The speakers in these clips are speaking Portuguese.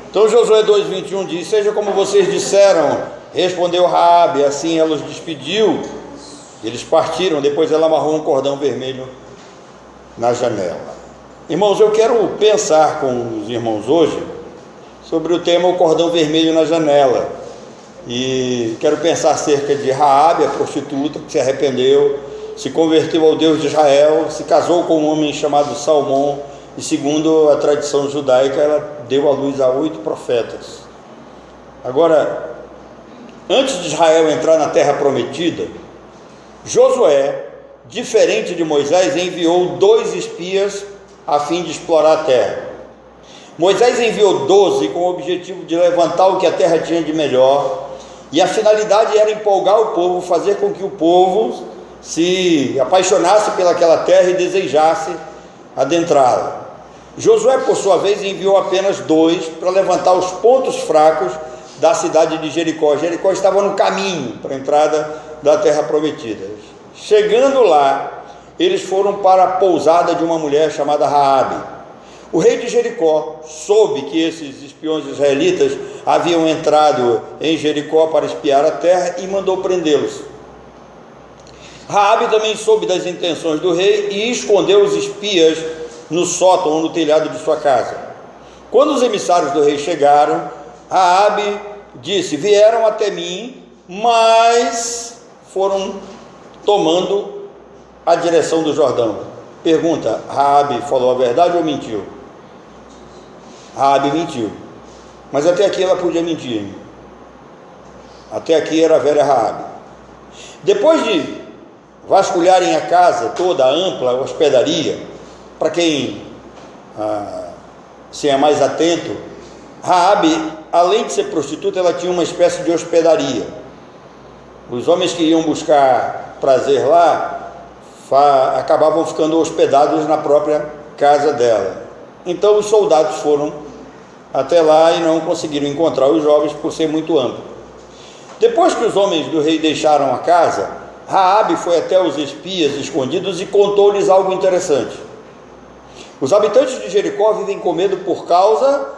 Então Josué 2:21 diz: seja como vocês disseram, respondeu Raabe. Assim ela os despediu. Eles partiram. Depois ela amarrou um cordão vermelho na janela. Irmãos, eu quero pensar com os irmãos hoje sobre o tema o cordão vermelho na janela. E quero pensar acerca de Raabe, a prostituta que se arrependeu, se converteu ao Deus de Israel, se casou com um homem chamado Salmão, e segundo a tradição judaica, ela deu à luz a 8 profetas. Agora, antes de Israel entrar na terra prometida, Josué, diferente de Moisés, enviou 2 espias a fim de explorar a terra. Moisés enviou 12 com o objetivo de levantar o que a terra tinha de melhor, e a finalidade era empolgar o povo, fazer com que o povo se apaixonasse pelaquela terra e desejasse adentrá-la. Josué, por sua vez, enviou apenas 2 para levantar os pontos fracos da cidade de Jericó. Jericó estava no caminho para a entrada da terra prometida. Chegando lá, eles foram para a pousada de uma mulher chamada Raabe. O rei de Jericó soube que esses espiões israelitas haviam entrado em Jericó para espiar a terra e mandou prendê-los. Raabe também soube das intenções do rei e escondeu os espias no sótão ou no telhado de sua casa. Quando os emissários do rei chegaram, Raabe disse: vieram até mim, mas foram tomando a direção do Jordão. Pergunta: Raabe falou a verdade ou mentiu? Raabe mentiu, mas até aqui ela podia mentir. Até aqui era a velha Raabe. Depois de vasculharem a casa toda, a ampla hospedaria, para quem se é mais atento, Raabe, além de ser prostituta, ela tinha uma espécie de hospedaria. Os homens que iam buscar prazer lá acabavam ficando hospedados na própria casa dela. Então os soldados foram até lá e não conseguiram encontrar os jovens por ser muito amplo. Depois que os homens do rei deixaram a casa, Raabe foi até os espias escondidos e contou-lhes algo interessante. Os habitantes de Jericó vivem com medo por causa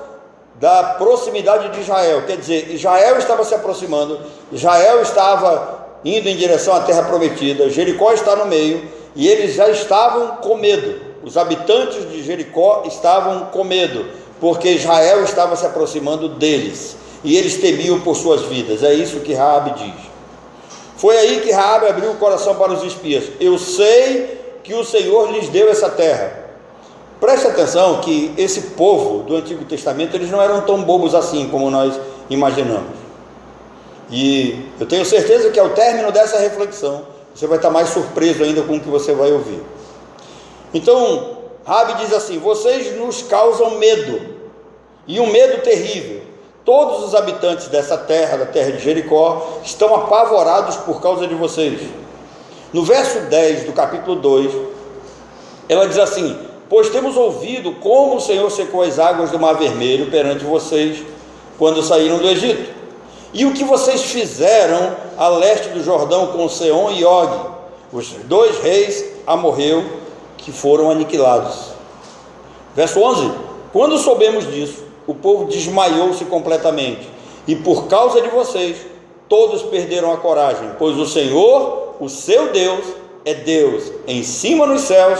da proximidade de Israel. Quer dizer, Israel estava se aproximando, Israel estava indo em direção à terra prometida, Jericó está no meio, e eles já estavam com medo. Os habitantes de Jericó estavam com medo, porque Israel estava se aproximando deles, e eles temiam por suas vidas. É isso que Raabe diz. Foi aí que Raabe abriu o coração para os espias. Eu sei que o Senhor lhes deu essa terra. Preste atenção que esse povo do Antigo Testamento, eles não eram tão bobos assim como nós imaginamos. E eu tenho certeza que ao término dessa reflexão, você vai estar mais surpreso ainda com o que você vai ouvir. Então, Raabe diz assim: vocês nos causam medo, e um medo terrível. Todos os habitantes dessa terra, da terra de Jericó, estão apavorados por causa de vocês. No verso 10 do capítulo 2, ela diz assim: pois temos ouvido como o Senhor secou as águas do Mar Vermelho perante vocês, quando saíram do Egito, e o que vocês fizeram a leste do Jordão com Seom e Og, os 2 reis amorreu que foram aniquilados. Verso 11: quando soubemos disso, o povo desmaiou-se completamente, e por causa de vocês, todos perderam a coragem, pois o Senhor, o seu Deus, é Deus em cima nos céus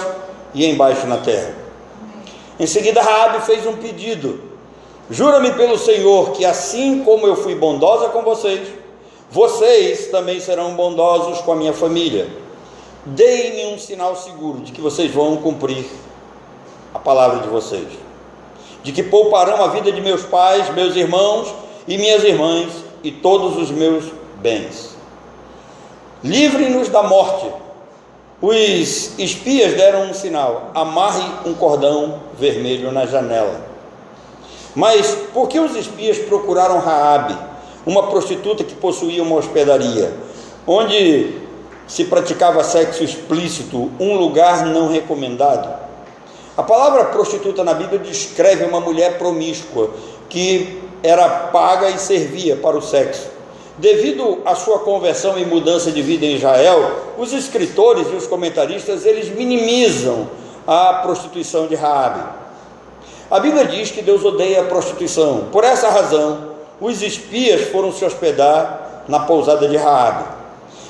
e embaixo na terra. Em seguida, Raabe fez um pedido: jura-me pelo Senhor que assim como eu fui bondosa com vocês, vocês também serão bondosos com a minha família. Deem-me um sinal seguro de que vocês vão cumprir a palavra de vocês, de que pouparão a vida de meus pais, meus irmãos e minhas irmãs e todos os meus bens. Livre-nos da morte. Os espias deram um sinal: amarre um cordão vermelho na janela. Mas por que os espias procuraram Raabe, uma prostituta que possuía uma hospedaria, onde se praticava sexo explícito, um lugar não recomendado? A palavra prostituta na Bíblia descreve uma mulher promíscua, que era paga e servia para o sexo. Devido à sua conversão e mudança de vida em Israel, os escritores e os comentaristas, eles minimizam a prostituição de Raabe. A Bíblia diz que Deus odeia a prostituição. Por essa razão, os espias foram se hospedar na pousada de Raabe.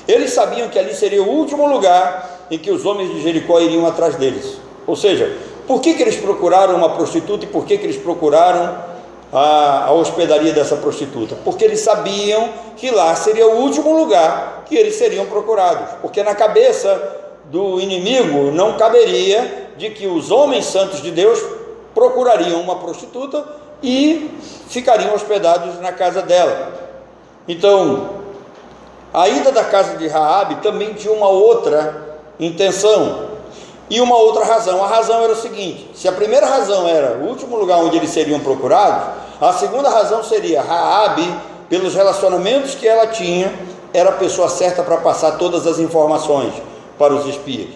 Eles sabiam que ali seria o último lugar em que os homens de Jericó iriam atrás deles. Ou seja, por que eles procuraram uma prostituta e por que eles procuraram a hospedaria dessa prostituta? Porque eles sabiam que lá seria o último lugar que eles seriam procurados, porque na cabeça do inimigo não caberia de que os homens santos de Deus procurariam uma prostituta e ficariam hospedados na casa dela. Então, a ida da casa de Raabe também tinha uma outra intenção e uma outra razão. A razão era o seguinte: se a primeira razão era o último lugar onde eles seriam procurados, a segunda razão seria Raabe, pelos relacionamentos que ela tinha, era a pessoa certa para passar todas as informações para os espias.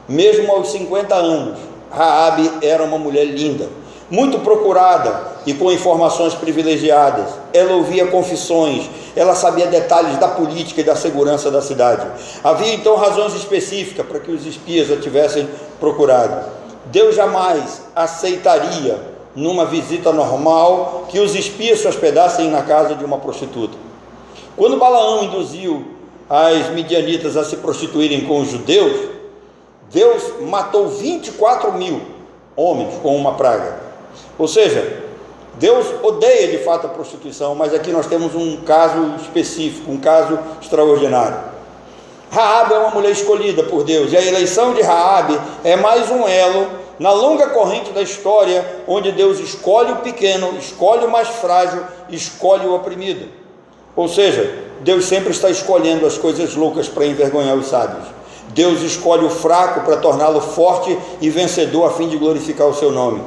Mesmo aos 50 anos, Raabe era uma mulher linda, muito procurada e com informações privilegiadas. Ela ouvia confissões, ela sabia detalhes da política e da segurança da cidade. Havia então razões específicas para que os espias a tivessem procurado. Deus jamais aceitaria, numa visita normal, que os espias se hospedassem na casa de uma prostituta. Quando Balaão induziu as midianitas a se prostituírem com os judeus, Deus matou 24 mil homens com uma praga. Ou seja, Deus odeia de fato a prostituição, mas aqui nós temos um caso específico, um caso extraordinário. Raabe é uma mulher escolhida por Deus, e a eleição de Raabe é mais um elo na longa corrente da história, onde Deus escolhe o pequeno, escolhe o mais frágil, escolhe o oprimido. Ou seja, Deus sempre está escolhendo as coisas loucas para envergonhar os sábios. Deus escolhe o fraco para torná-lo forte e vencedor, a fim de glorificar o seu nome.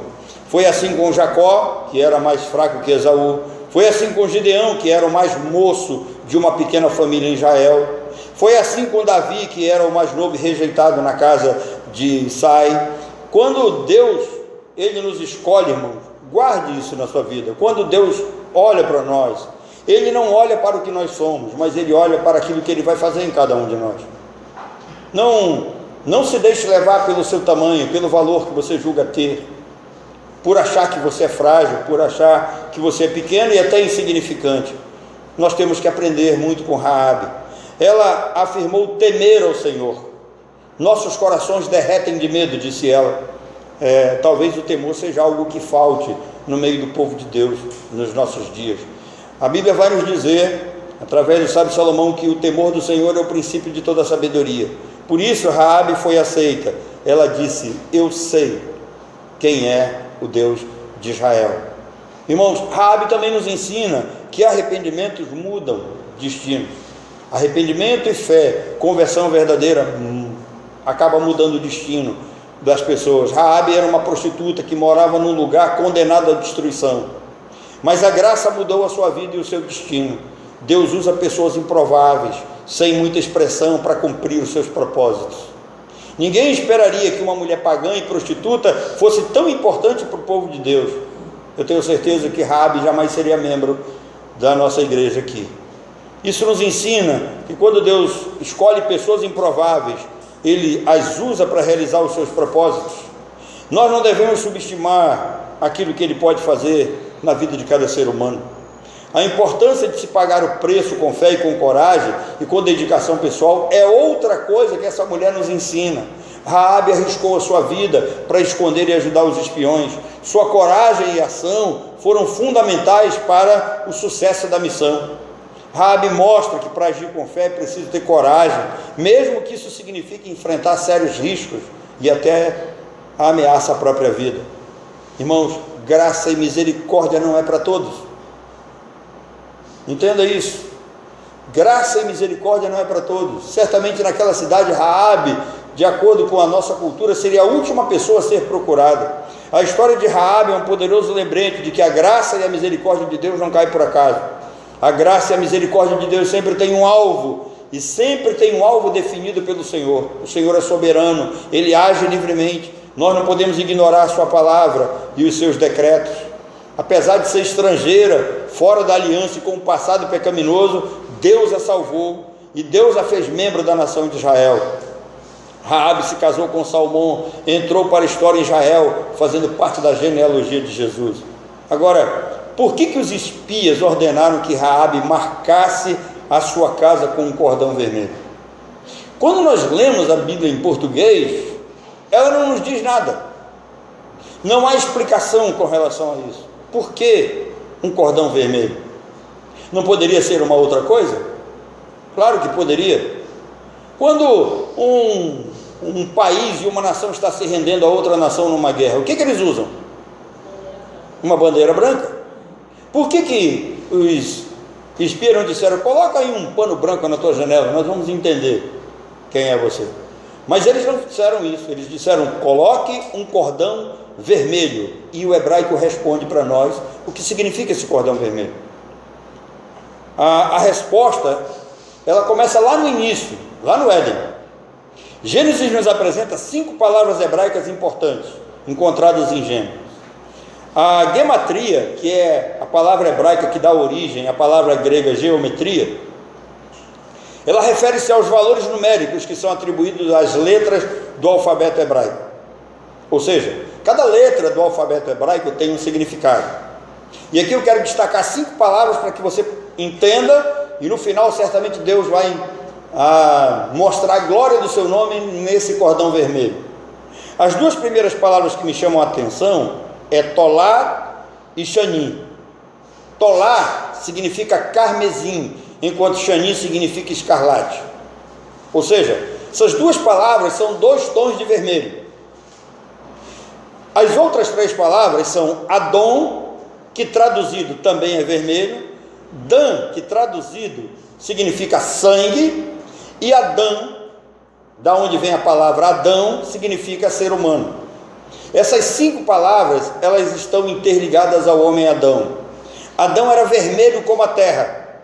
Foi assim com Jacó, que era mais fraco que Esaú. Foi assim com Gideão, que era o mais moço de uma pequena família em Israel. Foi assim com Davi, que era o mais novo e rejeitado na casa de Isai. Quando Deus, Ele nos escolhe, irmãos, guarde isso na sua vida. Quando Deus olha para nós, Ele não olha para o que nós somos, mas Ele olha para aquilo que Ele vai fazer em cada um de nós. Não se deixe levar pelo seu tamanho, pelo valor que você julga ter, por achar que você é frágil, por achar que você é pequeno e até insignificante. Nós temos que aprender muito com Raabe. Ela afirmou temer ao Senhor. Nossos corações derretem de medo, disse ela. Talvez o temor seja algo que falte no meio do povo de Deus nos nossos dias. A Bíblia vai nos dizer, através do sábio Salomão, que o temor do Senhor é o princípio de toda a sabedoria. Por isso Raabe foi aceita. Ela disse: eu sei quem é o Deus de Israel. Irmãos, Raabe também nos ensina que arrependimentos mudam destino. Arrependimento e fé, conversão verdadeira, acaba mudando o destino das pessoas. Raabe era uma prostituta que morava num lugar condenado à destruição, mas a graça mudou a sua vida e o seu destino. Deus usa pessoas improváveis, sem muita expressão, para cumprir os seus propósitos. Ninguém esperaria que uma mulher pagã e prostituta fosse tão importante para o povo de Deus. Eu tenho certeza que Raabe jamais seria membro da nossa igreja aqui. Isso nos ensina que quando Deus escolhe pessoas improváveis, Ele as usa para realizar os seus propósitos. Nós não devemos subestimar aquilo que Ele pode fazer na vida de cada ser humano. A importância de se pagar o preço com fé e com coragem e com dedicação pessoal é outra coisa que essa mulher nos ensina. Raabe arriscou a sua vida para esconder e ajudar os espiões. Sua coragem e ação foram fundamentais para o sucesso da missão. Raabe mostra que para agir com fé é preciso ter coragem, mesmo que isso signifique enfrentar sérios riscos e até a ameaça à própria vida. Irmãos, graça e misericórdia não é para todos. Entenda isso. Graça e misericórdia não é para todos. Certamente naquela cidade, Raabe, de acordo com a nossa cultura, seria a última pessoa a ser procurada. A história de Raabe é um poderoso lembrete de que a graça e a misericórdia de Deus não caem por acaso. A graça e a misericórdia de Deus sempre tem um alvo, e sempre tem um alvo definido pelo Senhor. O Senhor é soberano, Ele age livremente. Nós não podemos ignorar a sua palavra e os seus decretos. Apesar de ser estrangeira, fora da aliança e com um passado pecaminoso, Deus a salvou e Deus a fez membro da nação de Israel. Raabe se casou com Salmão, entrou para a história em Israel, fazendo parte da genealogia de Jesus. Agora, por que os espias ordenaram que Raabe marcasse a sua casa com um cordão vermelho? Quando nós lemos a Bíblia em português, ela não nos diz nada. Não há explicação com relação a isso. Por que um cordão vermelho? Não poderia ser uma outra coisa? Claro que poderia. Quando um país e uma nação está se rendendo a outra nação numa guerra, o que eles usam? Uma bandeira branca. Por que os espias não disseram: coloca aí um pano branco na tua janela, nós vamos entender quem é você? Mas eles não disseram isso, eles disseram: coloque um cordão vermelho. E o hebraico responde para nós o que significa esse cordão vermelho. A resposta, ela começa lá no início, lá no Éden. Gênesis nos apresenta 5 palavras hebraicas importantes, encontradas em Gênesis. A gematria, que é a palavra hebraica que dá origem à palavra grega geometria, ela refere-se aos valores numéricos que são atribuídos às letras do alfabeto hebraico. Ou seja, cada letra do alfabeto hebraico tem um significado. E aqui eu quero destacar 5 palavras para que você entenda, e no final certamente Deus vai mostrar a glória do seu nome nesse cordão vermelho. As 2 primeiras palavras que me chamam a atenção é Tolá e Shanim. Tolá significa carmesim, enquanto Shanim significa escarlate. Ou seja, essas 2 palavras são 2 tons de vermelho. As outras 3 palavras são Adom, que traduzido também é vermelho, Dan, que traduzido significa sangue, e Adão, da onde vem a palavra Adão, significa ser humano. Essas 5 palavras, elas estão interligadas ao homem Adão. Adão era vermelho como a terra,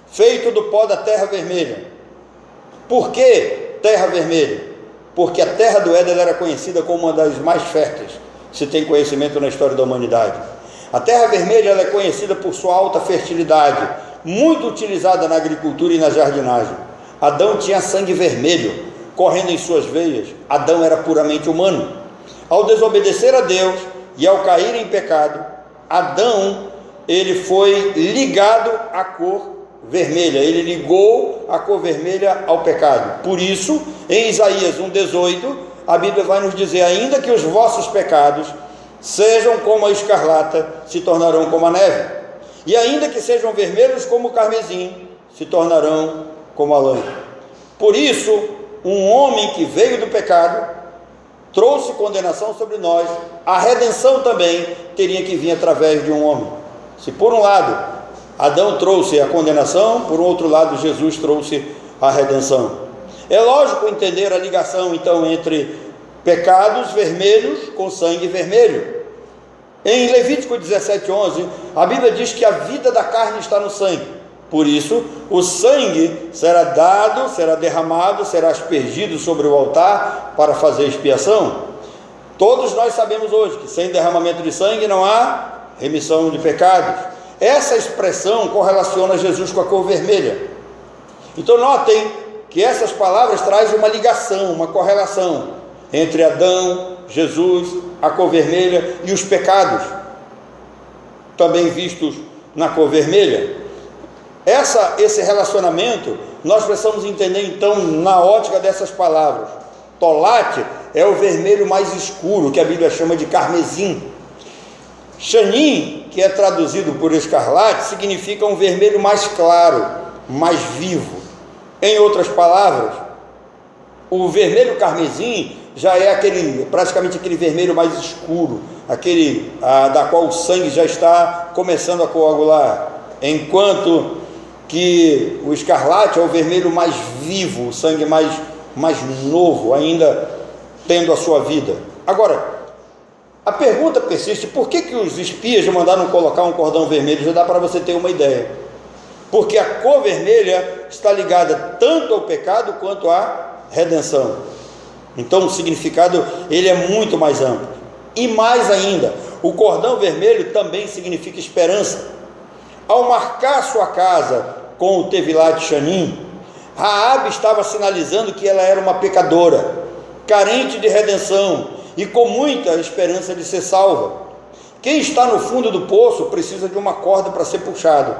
feito do pó da terra vermelha. Por que terra vermelha? Porque a terra do Éden era conhecida como uma das mais férteis, se tem conhecimento na história da humanidade. A terra vermelha ela é conhecida por sua alta fertilidade, muito utilizada na agricultura e na jardinagem. Adão tinha sangue vermelho correndo em suas veias. Adão era puramente humano. Ao desobedecer a Deus e ao cair em pecado, Adão, ele foi ligado à cor vermelha, ele ligou a cor vermelha ao pecado. Por isso, em Isaías 1,18, a Bíblia vai nos dizer: ainda que os vossos pecados sejam como a escarlata, se tornarão como a neve, e ainda que sejam vermelhos como o carmesim, se tornarão como a lã. Por isso, um homem que veio do pecado trouxe condenação sobre nós. A redenção também teria que vir através de um homem. Se por um lado Adão trouxe a condenação, por outro lado Jesus trouxe a redenção. É lógico entender a ligação então entre pecados vermelhos com sangue vermelho. Em Levítico 17:11, a Bíblia diz que a vida da carne está no sangue. Por isso, o sangue será dado, será derramado, será aspergido sobre o altar para fazer expiação. Todos nós sabemos hoje que sem derramamento de sangue não há remissão de pecados. Essa expressão correlaciona Jesus com a cor vermelha. Então notem que essas palavras trazem uma ligação, uma correlação entre Adão, Jesus, a cor vermelha e os pecados, também vistos na cor vermelha. Esse relacionamento nós precisamos entender então na ótica dessas palavras. Tolate é o vermelho mais escuro, que a Bíblia chama de carmesim. Shanim, que é traduzido por escarlate, significa um vermelho mais claro, mais vivo. Em outras palavras, o vermelho carmesim já é praticamente aquele vermelho mais escuro, aquele da qual o sangue já está começando a coagular, enquanto que o escarlate é o vermelho mais vivo, o sangue mais novo, ainda tendo a sua vida. Agora, a pergunta persiste: por que os espias mandaram colocar um cordão vermelho? Já dá para você ter uma ideia. Porque a cor vermelha está ligada tanto ao pecado quanto à redenção. Então o significado ele é muito mais amplo. E mais ainda, o cordão vermelho também significa esperança. Ao marcar sua casa com o Tevilat Shanim, Raabe estava sinalizando que ela era uma pecadora, carente de redenção e com muita esperança de ser salva. Quem está no fundo do poço precisa de uma corda para ser puxado.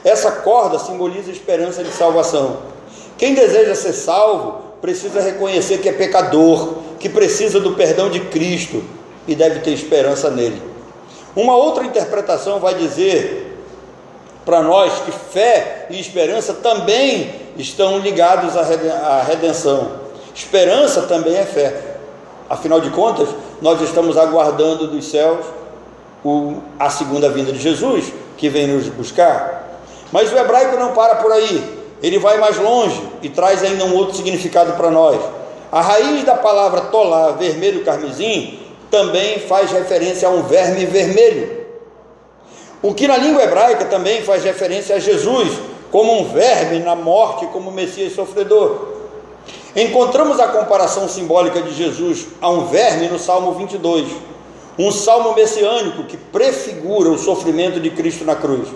Essa corda simboliza a esperança de salvação. Quem deseja ser salvo precisa reconhecer que é pecador, que precisa do perdão de Cristo e deve ter esperança nele. Uma outra interpretação vai dizer para nós que fé e esperança também estão ligados à redenção. Esperança também é fé. Afinal de contas, nós estamos aguardando dos céus a segunda vinda de Jesus, que vem nos buscar. Mas o hebraico não para por aí, ele vai mais longe e traz ainda um outro significado para nós. A raiz da palavra tolá, vermelho carmesim, também faz referência a um verme vermelho, o que na língua hebraica também faz referência a Jesus como um verme na morte, como Messias sofredor. Encontramos a comparação simbólica de Jesus a um verme no Salmo 22, um salmo messiânico que prefigura o sofrimento de Cristo na cruz.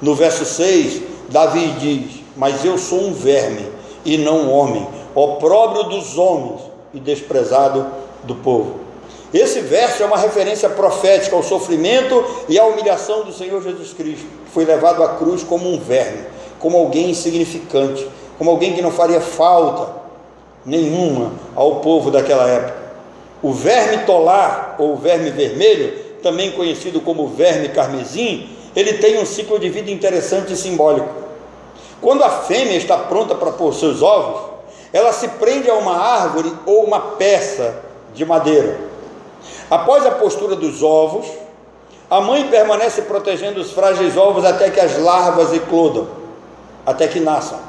No verso 6, Davi diz: mas eu sou um verme e não um homem, opróbrio dos homens e desprezado do povo. Esse verso é uma referência profética ao sofrimento e à humilhação do Senhor Jesus Cristo, que foi levado à cruz como um verme, como alguém insignificante, como alguém que não faria falta nenhuma ao povo daquela época. O verme tolá, ou verme vermelho, também conhecido como verme carmesim, ele tem um ciclo de vida interessante e simbólico. Quando a fêmea está pronta para pôr seus ovos, ela se prende a uma árvore ou uma peça de madeira. Após a postura dos ovos, a mãe permanece protegendo os frágeis ovos até que as larvas eclodam, até que nasçam,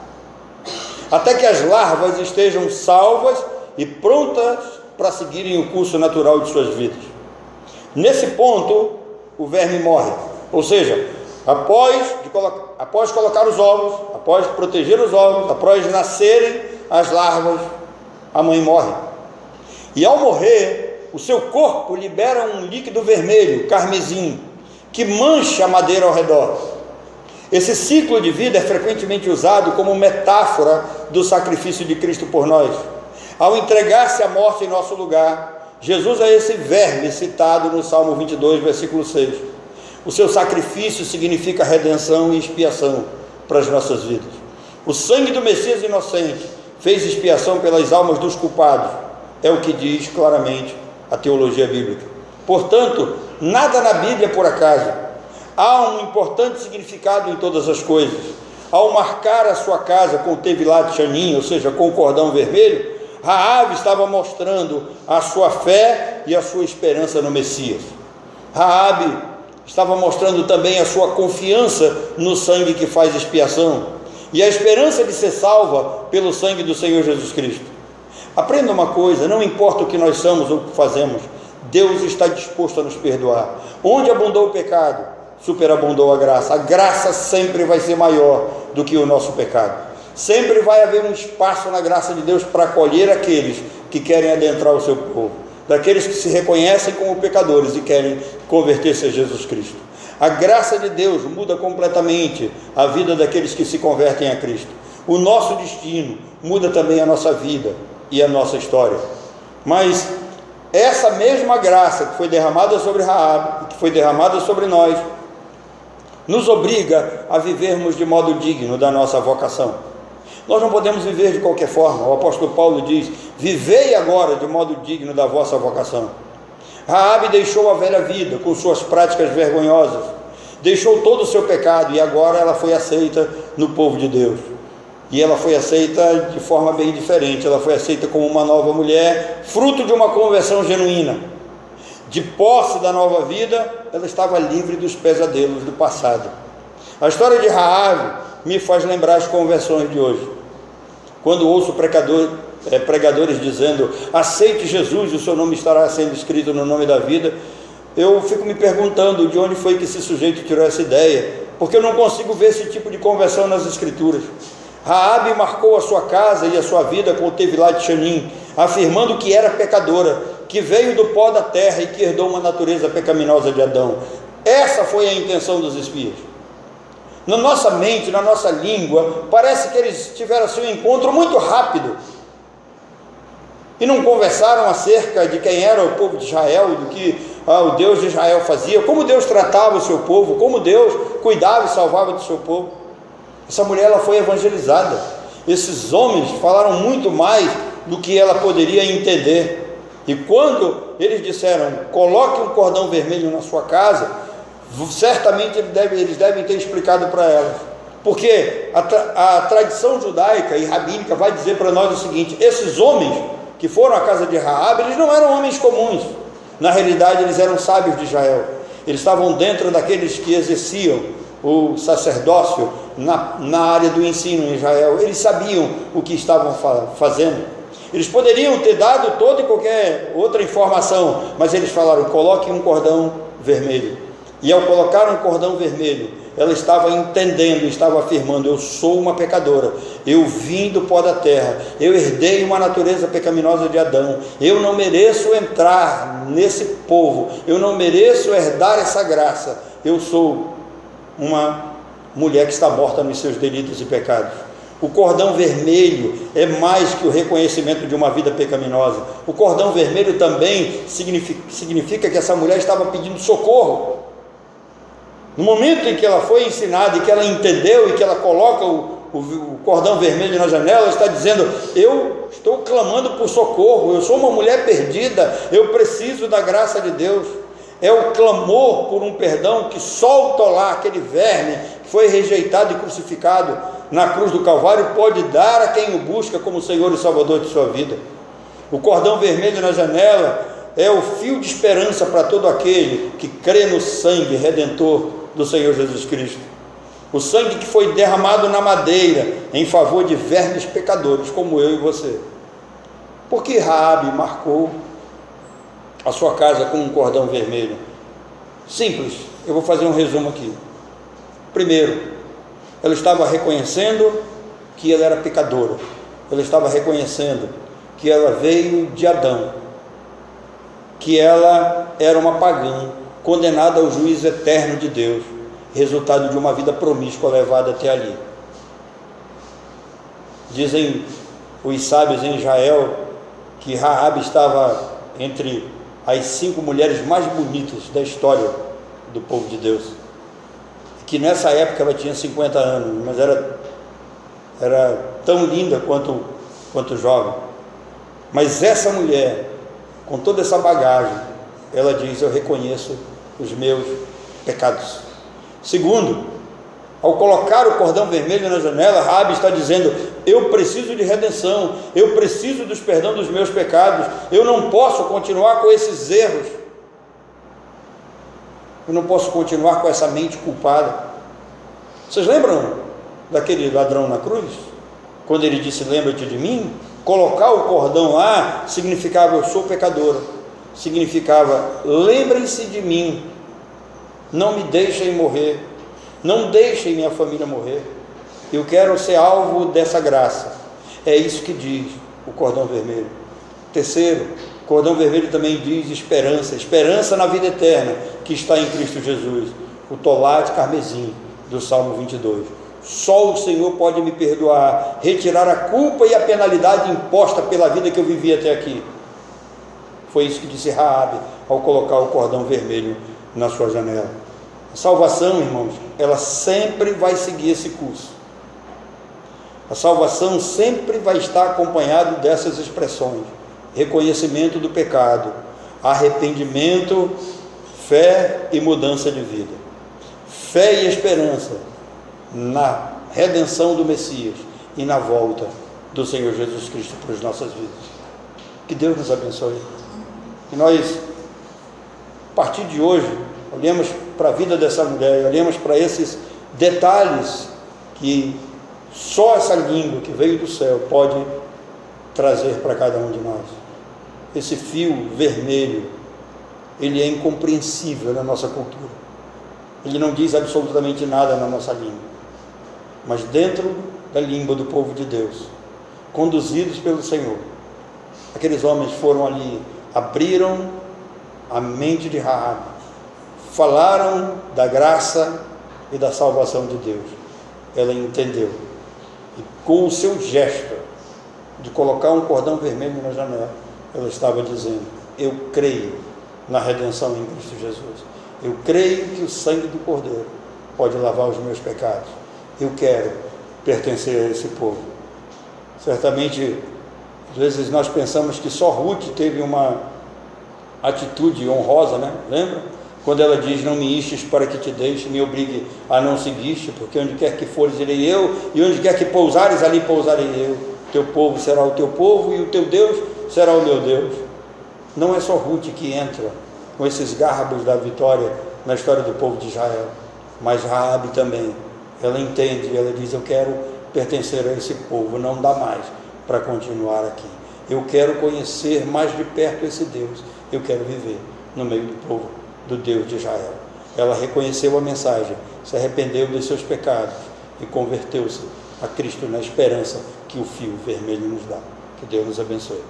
até que as larvas estejam salvas e prontas para seguirem o curso natural de suas vidas. Nesse ponto, o verme morre, ou seja, após colocar os ovos, após proteger os ovos, após nascerem as larvas, a mãe morre. E ao morrer, o seu corpo libera um líquido vermelho, carmesim, que mancha a madeira ao redor. Esse ciclo de vida é frequentemente usado como metáfora do sacrifício de Cristo por nós. Ao entregar-se à morte em nosso lugar, Jesus é esse verme citado no Salmo 22, versículo 6. O seu sacrifício significa redenção e expiação para as nossas vidas. O sangue do Messias inocente fez expiação pelas almas dos culpados, é o que diz claramente a teologia bíblica. Portanto, nada na Bíblia é por acaso. Há um importante significado em todas as coisas. Ao marcar a sua casa com o Tevilat Shanim, ou seja, com o cordão vermelho, Raabe estava mostrando a sua fé e a sua esperança no Messias. Raabe estava mostrando também a sua confiança no sangue que faz expiação e a esperança de ser salva pelo sangue do Senhor Jesus Cristo. Aprenda uma coisa: não importa o que nós somos ou o que fazemos, Deus está disposto a nos perdoar. Onde abundou o pecado, superabundou a graça. A graça sempre vai ser maior do que o nosso pecado. Sempre vai haver um espaço na graça de Deus para acolher aqueles que querem adentrar o seu povo, daqueles que se reconhecem como pecadores e querem converter-se a Jesus Cristo. A graça de Deus muda completamente a vida daqueles que se convertem a Cristo. O nosso destino muda também a nossa vida e a nossa história. Mas essa mesma graça que foi derramada sobre Raabe, que foi derramada sobre nós, nos obriga a vivermos de modo digno da nossa vocação. Nós não podemos viver de qualquer forma. O apóstolo Paulo diz: vivei agora de modo digno da vossa vocação. Raabe deixou a velha vida com suas práticas vergonhosas, deixou todo o seu pecado e agora ela foi aceita no povo de Deus. E ela foi aceita de forma bem diferente. Ela foi aceita como uma nova mulher, fruto de uma conversão genuína. De posse da nova vida, ela estava livre dos pesadelos do passado. A história de Raabe me faz lembrar as conversões de hoje. Quando ouço pregadores dizendo: aceite Jesus e o seu nome estará sendo escrito no nome da vida, eu fico me perguntando de onde foi que esse sujeito tirou essa ideia, porque eu não consigo ver esse tipo de conversão nas Escrituras. Raabe marcou a sua casa e a sua vida com o Tevilat Shanim, afirmando que era pecadora, que veio do pó da terra e que herdou uma natureza pecaminosa de Adão. Essa foi a intenção dos espias. Na nossa mente, na nossa língua, parece que eles tiveram seu encontro muito rápido. E não conversaram acerca de quem era o povo de Israel, do que o Deus de Israel fazia, como Deus tratava o seu povo, como Deus cuidava e salvava do seu povo. Essa mulher, ela foi evangelizada. Esses homens falaram muito mais do que ela poderia entender. E quando eles disseram, coloque um cordão vermelho na sua casa, certamente eles devem ter explicado para ela. Porque a tradição judaica e rabínica vai dizer para nós o seguinte: esses homens que foram à casa de Raabe, eles não eram homens comuns. Na realidade, eles eram sábios de Israel. Eles estavam dentro daqueles que exerciam o sacerdócio na área do ensino em Israel. Eles sabiam o que estavam fazendo. Eles poderiam ter dado toda e qualquer outra informação, mas eles falaram, coloque um cordão vermelho. E ao colocar um cordão vermelho, ela estava entendendo, estava afirmando, eu sou uma pecadora, eu vim do pó da terra, eu herdei uma natureza pecaminosa de Adão, eu não mereço entrar nesse povo, eu não mereço herdar essa graça, eu sou uma mulher que está morta nos seus delitos e pecados. O cordão vermelho é mais que o reconhecimento de uma vida pecaminosa. O cordão vermelho também significa que essa mulher estava pedindo socorro. No momento em que ela foi ensinada e que ela entendeu e que ela coloca o cordão vermelho na janela, ela está dizendo, eu estou clamando por socorro, eu sou uma mulher perdida, eu preciso da graça de Deus. É o clamor por um perdão que só o Tolá, aquele verme que foi rejeitado e crucificado na cruz do Calvário, pode dar a quem o busca como Senhor e Salvador de sua vida. O cordão vermelho na janela é o fio de esperança para todo aquele que crê no sangue redentor do Senhor Jesus Cristo. O sangue que foi derramado na madeira em favor de vermes pecadores como eu e você. Por que Raabe marcou a sua casa com um cordão vermelho? Simples, eu vou fazer um resumo aqui. Primeiro, ela estava reconhecendo que ela era pecadora. Ela estava reconhecendo que ela veio de Adão, que ela era uma pagã, condenada ao juízo eterno de Deus, resultado de uma vida promíscua levada até ali. Dizem os sábios em Israel que Raabe estava entre as 5 mulheres mais bonitas da história do povo de Deus, que nessa época ela tinha 50 anos, mas era tão linda quanto jovem. Mas essa mulher, com toda essa bagagem, ela diz, eu reconheço os meus pecados. Segundo, ao colocar o cordão vermelho na janela, Raabe está dizendo, eu preciso de redenção, eu preciso dos perdão dos meus pecados, eu não posso continuar com esses erros, eu não posso continuar com essa mente culpada. Vocês lembram daquele ladrão na cruz? Quando ele disse, lembra-te de mim? Colocar o cordão lá significava, eu sou pecadora, significava, lembrem-se de mim, não me deixem morrer, não deixem minha família morrer, eu quero ser alvo dessa graça. É isso que diz o cordão vermelho. Terceiro, o cordão vermelho também diz esperança na vida eterna que está em Cristo Jesus, o tolá de carmesim do Salmo 22. Só o Senhor pode me perdoar, retirar a culpa e a penalidade imposta pela vida que eu vivi até aqui. Foi isso que disse Raabe ao colocar o cordão vermelho na sua janela. A salvação, irmãos, ela sempre vai seguir esse curso. A salvação sempre vai estar acompanhado dessas expressões: reconhecimento do pecado, arrependimento, fé e mudança de vida. Fé e esperança na redenção do Messias e na volta do Senhor Jesus Cristo para as nossas vidas. Que Deus nos abençoe. Que nós, a partir de hoje, olhemos para a vida dessa mulher, olhemos para esses detalhes que só essa língua que veio do céu pode trazer para cada um de nós. Esse fio vermelho, ele é incompreensível na nossa cultura. Ele não diz absolutamente nada na nossa língua. Mas dentro da língua do povo de Deus, conduzidos pelo Senhor, aqueles homens foram ali, abriram a mente de Raabe, falaram da graça e da salvação de Deus. Ela entendeu, e com o seu gesto de colocar um cordão vermelho na janela, ela estava dizendo: eu creio na redenção em Cristo Jesus, eu creio que o sangue do Cordeiro pode lavar os meus pecados, eu quero pertencer a esse povo. Certamente, às vezes nós pensamos que só Ruth teve uma atitude honrosa, né? Lembra? Quando ela diz: não me istes para que te deixe, me obrigue a não seguir-te, porque onde quer que fores irei eu, e onde quer que pousares, ali pousarei eu. Teu povo será o teu povo, e o teu Deus será o meu Deus. Não é só Ruth que entra com esses garbos da vitória na história do povo de Israel, mas Raabe também. Ela entende, ela diz: eu quero pertencer a esse povo, não dá mais para continuar aqui, eu quero conhecer mais de perto esse Deus, eu quero viver no meio do povo do Deus de Israel. Ela reconheceu a mensagem, se arrependeu dos seus pecados e converteu-se a Cristo na esperança que o fio vermelho nos dá. Que Deus nos abençoe.